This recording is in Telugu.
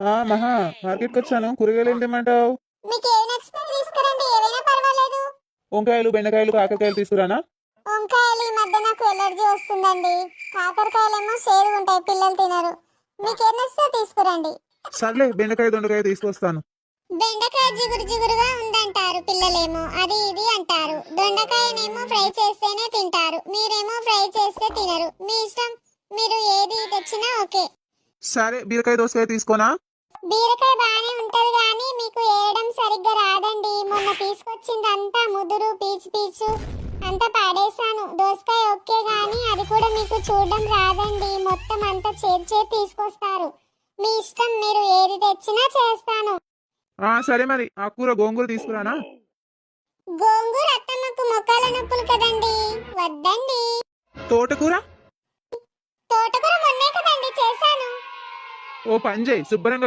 మహా మార్కెట్కి వచ్చాను. కూరగాయలు ఏం తెమ్మంటావు? మీకు ఏవి నచ్చితే తీసుకురండి, ఏవైనా పర్వాలేదు. వంకాయలు, బెండకాయలు, కాకరకాయలు తీసుకురానా? వంకాయలు ఈ మధ్య నాకు ఎలర్జీ వస్తుందండి. కాకరకాయలేమో షేరుగా ఉంటాయి, పిల్లలు తినరు. మీకు ఏం నచ్చితే తీసుకురండి. సర్లే, బెండకాయ దొండకాయ తీసుకొస్తాను. బెండకాయ జిగురు జిగురుగా ఉందంటారు పిల్లలేమో, అది ఇది అంటారు. దొండకాయనేమో ఫ్రై చేస్తేనే తింటారు, మీరేమో ఫ్రై చేస్తే తినరు. మీ ఇష్టం, మీరు ఏది తెచ్చినా ఓకే. సరే, బీరకాయ దోసకాయ తీసుకోనా? బీరకాయ బానే ఉంటది కానీ మీకు ఏరడం సరిగ్గా రాదండి. మొన్న తీసుకొచ్చిందంతా ముదురు పీచు పీచు అంతా పాడేశాను. దోసకాయ ఓకే గానీ అది కూడా మీకు చూడడం రాదండి. మొత్తం అంతా చేర్చే తీసుకొస్తారు. మీ ఇష్టం, మీరు ఏది తెచ్చినా చేస్తాను. సరే, మరి ఆ కూర గోంగూర తీసుకురానా? గోంగూర అత్తమ్మకు మొక్కల నొప్పులు కదండి, వద్దండి. తోటకూర? తోటకూర మొన్నే కదండి చేశాను. ఓ పని చేయి, శుభ్రంగా